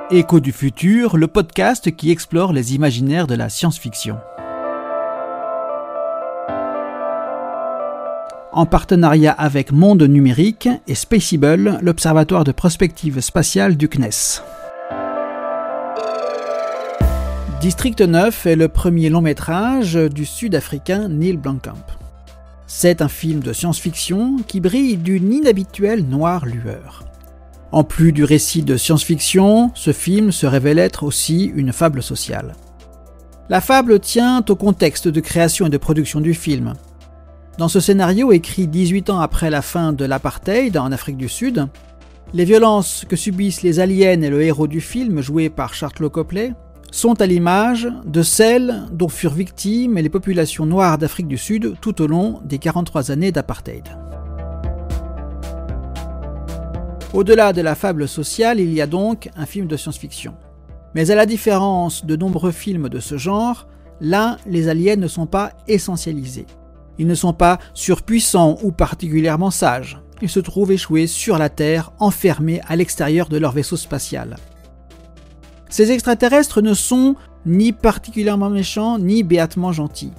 Écho du futur, le podcast qui explore les imaginaires de la science-fiction. En partenariat avec Monde Numérique et Spaceable, l'observatoire de prospective spatiale du CNES. District 9 est le premier long-métrage du Sud-Africain Neil Blomkamp. C'est un film de science-fiction qui brille d'une inhabituelle noire lueur. En plus du récit de science-fiction, ce film se révèle être aussi une fable sociale. La fable tient au contexte de création et de production du film. Dans ce scénario écrit 18 ans après la fin de l'apartheid en Afrique du Sud, les violences que subissent les aliens et le héros du film, joué par Sharlto Copley, sont à l'image de celles dont furent victimes les populations noires d'Afrique du Sud tout au long des 43 années d'apartheid. Au-delà de la fable sociale, il y a donc un film de science-fiction. Mais à la différence de nombreux films de ce genre, là, les aliens ne sont pas essentialisés. Ils ne sont pas surpuissants ou particulièrement sages. Ils se trouvent échoués sur la Terre, enfermés à l'extérieur de leur vaisseau spatial. Ces extraterrestres ne sont ni particulièrement méchants, ni béatement gentils.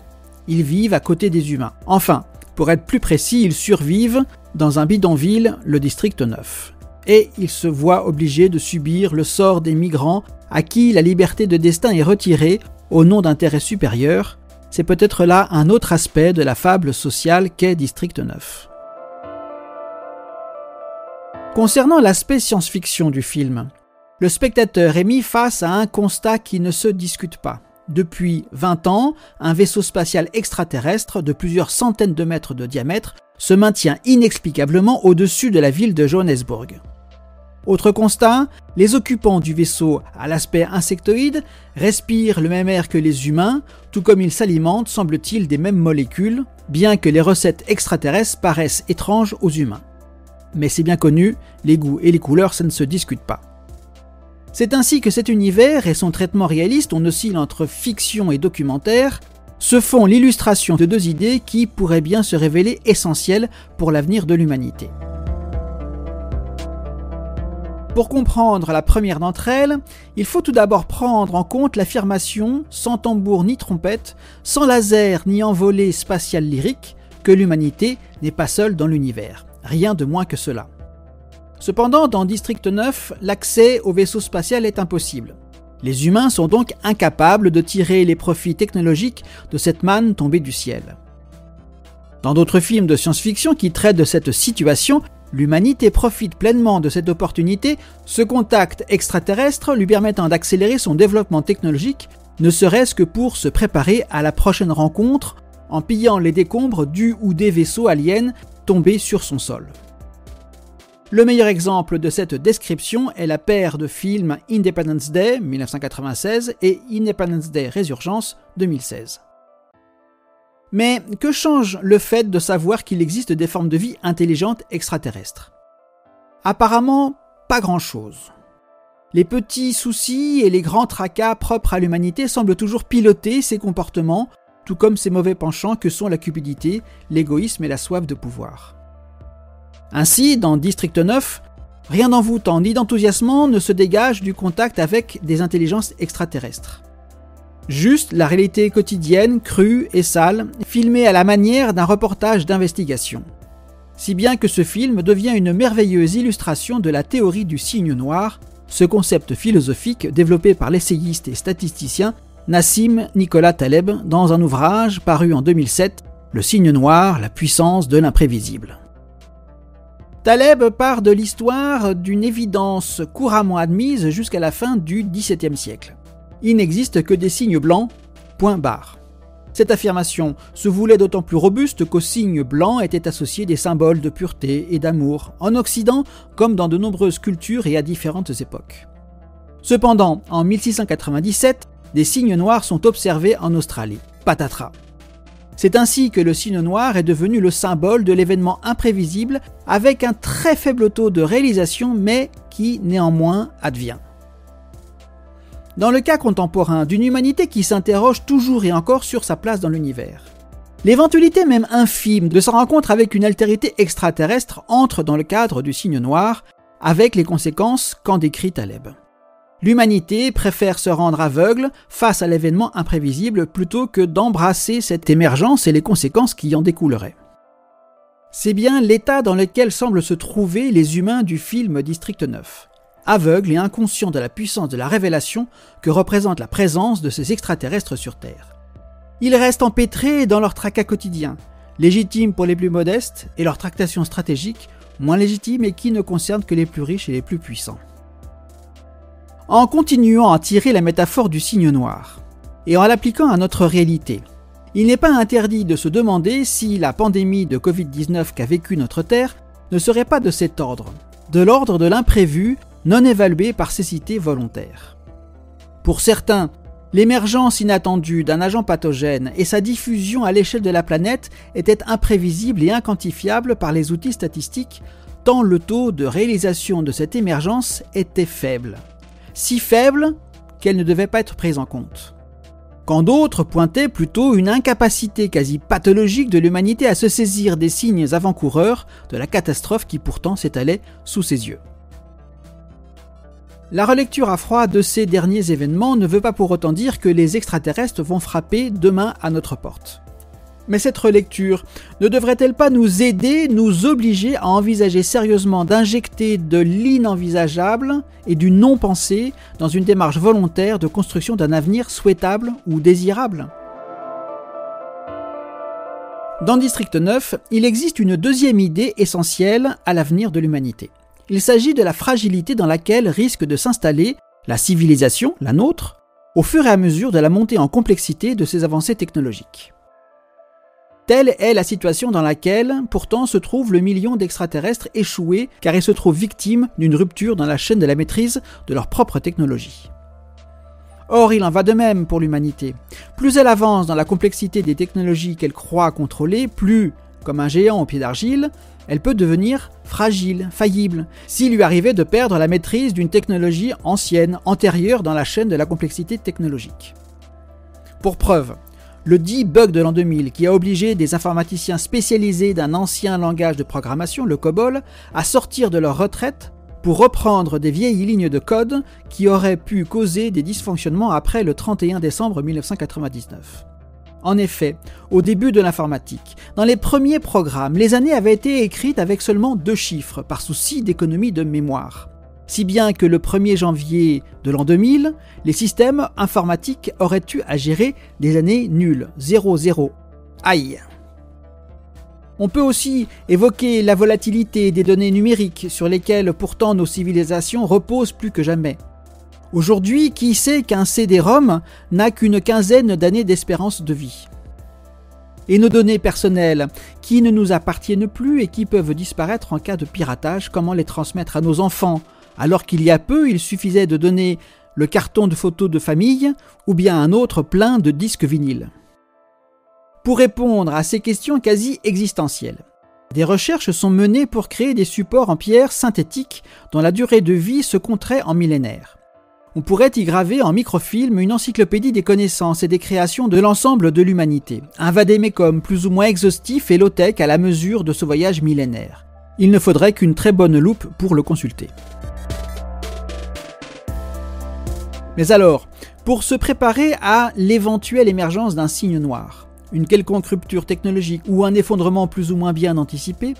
Ils vivent à côté des humains. Enfin, pour être plus précis, ils survivent dans un bidonville, le District 9. Et ils se voient obligés de subir le sort des migrants à qui la liberté de destin est retirée au nom d'intérêts supérieurs. C'est peut-être là un autre aspect de la fable sociale qu'est District 9. Concernant l'aspect science-fiction du film, le spectateur est mis face à un constat qui ne se discute pas. Depuis 20 ans, un vaisseau spatial extraterrestre de plusieurs centaines de mètres de diamètre se maintient inexplicablement au-dessus de la ville de Johannesburg. Autre constat, les occupants du vaisseau à l'aspect insectoïde respirent le même air que les humains, tout comme ils s'alimentent, semble-t-il, des mêmes molécules, bien que les recettes extraterrestres paraissent étranges aux humains. Mais c'est bien connu, les goûts et les couleurs, ça ne se discute pas. C'est ainsi que cet univers et son traitement réaliste, on oscille entre fiction et documentaire, se font l'illustration de deux idées qui pourraient bien se révéler essentielles pour l'avenir de l'humanité. Pour comprendre la première d'entre elles, il faut tout d'abord prendre en compte l'affirmation, sans tambour ni trompette, sans laser ni envolée spatiale lyrique, que l'humanité n'est pas seule dans l'univers. Rien de moins que cela. Cependant, dans District 9, l'accès au vaisseau spatial est impossible. Les humains sont donc incapables de tirer les profits technologiques de cette manne tombée du ciel. Dans d'autres films de science-fiction qui traitent de cette situation, l'humanité profite pleinement de cette opportunité, ce contact extraterrestre lui permettant d'accélérer son développement technologique, ne serait-ce que pour se préparer à la prochaine rencontre en pillant les décombres du ou des vaisseaux aliens tombés sur son sol. Le meilleur exemple de cette description est la paire de films Independence Day 1996 et Independence Day Résurgence 2016. Mais que change le fait de savoir qu'il existe des formes de vie intelligentes extraterrestres ? Apparemment, pas grand-chose. Les petits soucis et les grands tracas propres à l'humanité semblent toujours piloter ses comportements, tout comme ses mauvais penchants que sont la cupidité, l'égoïsme et la soif de pouvoir. Ainsi, dans District 9, rien d'envoûtant ni d'enthousiasmant ne se dégage du contact avec des intelligences extraterrestres. Juste la réalité quotidienne, crue et sale, filmée à la manière d'un reportage d'investigation. Si bien que ce film devient une merveilleuse illustration de la théorie du cygne noir, ce concept philosophique développé par l'essayiste et statisticien Nassim Nicolas Taleb dans un ouvrage paru en 2007, Le cygne noir, la puissance de l'imprévisible. Taleb part de l'histoire d'une évidence couramment admise jusqu'à la fin du XVIIe siècle. Il n'existe que des signes blancs, point barre. Cette affirmation se voulait d'autant plus robuste qu'aux signes blancs étaient associés des symboles de pureté et d'amour, en Occident comme dans de nombreuses cultures et à différentes époques. Cependant, en 1697, des signes noirs sont observés en Australie. Patatras. C'est ainsi que le cygne noir est devenu le symbole de l'événement imprévisible avec un très faible taux de réalisation mais qui néanmoins advient. Dans le cas contemporain d'une humanité qui s'interroge toujours et encore sur sa place dans l'univers, l'éventualité même infime de sa rencontre avec une altérité extraterrestre entre dans le cadre du cygne noir avec les conséquences qu'en décrit Taleb. L'humanité préfère se rendre aveugle face à l'événement imprévisible plutôt que d'embrasser cette émergence et les conséquences qui en découleraient. C'est bien l'état dans lequel semblent se trouver les humains du film District 9, aveugles et inconscients de la puissance de la révélation que représente la présence de ces extraterrestres sur Terre. Ils restent empêtrés dans leur tracas quotidien, légitimes pour les plus modestes, et leurs tractations stratégiques, moins légitimes et qui ne concernent que les plus riches et les plus puissants. En continuant à tirer la métaphore du cygne noir, et en l'appliquant à notre réalité, il n'est pas interdit de se demander si la pandémie de Covid-19 qu'a vécue notre Terre ne serait pas de cet ordre, de l'ordre de l'imprévu non évalué par cécité volontaire. Pour certains, l'émergence inattendue d'un agent pathogène et sa diffusion à l'échelle de la planète étaient imprévisibles et inquantifiables par les outils statistiques, tant le taux de réalisation de cette émergence était faible. Si faible qu'elle ne devait pas être prise en compte. Quand d'autres pointaient plutôt une incapacité quasi pathologique de l'humanité à se saisir des signes avant-coureurs de la catastrophe qui pourtant s'étalait sous ses yeux. La relecture à froid de ces derniers événements ne veut pas pour autant dire que les extraterrestres vont frapper demain à notre porte. Mais cette relecture ne devrait-elle pas nous aider, nous obliger à envisager sérieusement d'injecter de l'inenvisageable et du non-pensé dans une démarche volontaire de construction d'un avenir souhaitable ou désirable ? Dans District 9, il existe une deuxième idée essentielle à l'avenir de l'humanité. Il s'agit de la fragilité dans laquelle risque de s'installer la civilisation, la nôtre, au fur et à mesure de la montée en complexité de ses avancées technologiques. Telle est la situation dans laquelle, pourtant, se trouve le million d'extraterrestres échoués car ils se trouvent victimes d'une rupture dans la chaîne de la maîtrise de leur propre technologie. Or, il en va de même pour l'humanité. Plus elle avance dans la complexité des technologies qu'elle croit contrôler, plus, comme un géant au pied d'argile, elle peut devenir fragile, faillible, s'il lui arrivait de perdre la maîtrise d'une technologie ancienne, antérieure dans la chaîne de la complexité technologique. Pour preuve, le dit bug de l'an 2000 qui a obligé des informaticiens spécialisés d'un ancien langage de programmation, le COBOL, à sortir de leur retraite pour reprendre des vieilles lignes de code qui auraient pu causer des dysfonctionnements après le 31 décembre 1999. En effet, au début de l'informatique, dans les premiers programmes, les années avaient été écrites avec seulement 2 chiffres par souci d'économie de mémoire. Si bien que le 1er janvier de l'an 2000, les systèmes informatiques auraient eu à gérer des années nulles, 0-0. Aïe! On peut aussi évoquer la volatilité des données numériques sur lesquelles pourtant nos civilisations reposent plus que jamais. Aujourd'hui, qui sait qu'un CD-ROM n'a qu'une quinzaine d'années d'espérance de vie? Et nos données personnelles, qui ne nous appartiennent plus et qui peuvent disparaître en cas de piratage, comment les transmettre à nos enfants? Alors qu'il y a peu, il suffisait de donner le carton de photos de famille ou bien un autre plein de disques vinyles. Pour répondre à ces questions quasi existentielles, des recherches sont menées pour créer des supports en pierre synthétique dont la durée de vie se compterait en millénaires. On pourrait y graver en microfilm une encyclopédie des connaissances et des créations de l'ensemble de l'humanité, un vade-mecum plus ou moins exhaustif et low-tech à la mesure de ce voyage millénaire. Il ne faudrait qu'une très bonne loupe pour le consulter. Mais alors, pour se préparer à l'éventuelle émergence d'un cygne noir, une quelconque rupture technologique ou un effondrement plus ou moins bien anticipé,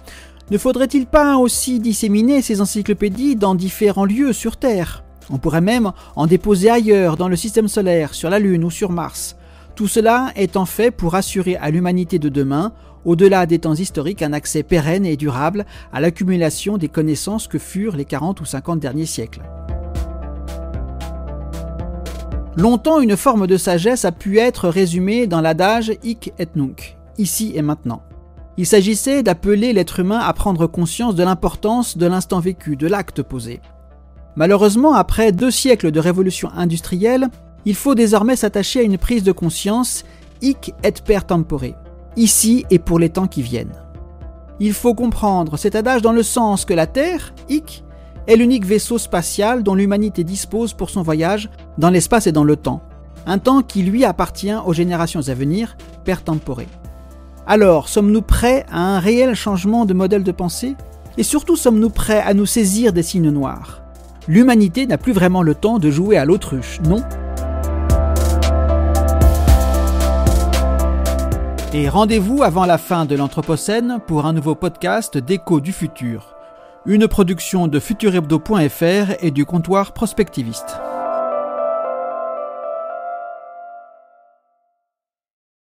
ne faudrait-il pas aussi disséminer ces encyclopédies dans différents lieux sur Terre ? On pourrait même en déposer ailleurs, dans le système solaire, sur la Lune ou sur Mars. Tout cela étant fait pour assurer à l'humanité de demain, au-delà des temps historiques, un accès pérenne et durable à l'accumulation des connaissances que furent les 40 ou 50 derniers siècles. Longtemps, une forme de sagesse a pu être résumée dans l'adage « hic et nunc », ici et maintenant. Il s'agissait d'appeler l'être humain à prendre conscience de l'importance de l'instant vécu, de l'acte posé. Malheureusement, après 2 siècles de révolution industrielle, il faut désormais s'attacher à une prise de conscience « hic et per tempore », ici et pour les temps qui viennent. Il faut comprendre cet adage dans le sens que la Terre, hic, est l'unique vaisseau spatial dont l'humanité dispose pour son voyage dans l'espace et dans le temps, un temps qui lui appartient aux générations à venir, per tempore. Alors, sommes-nous prêts à un réel changement de modèle de pensée? Et surtout, sommes-nous prêts à nous saisir des signes noirs? L'humanité n'a plus vraiment le temps de jouer à l'autruche, non ? Et rendez-vous avant la fin de l'Anthropocène pour un nouveau podcast d'Écho du futur. Une production de futurhebdo.fr et du comptoir prospectiviste.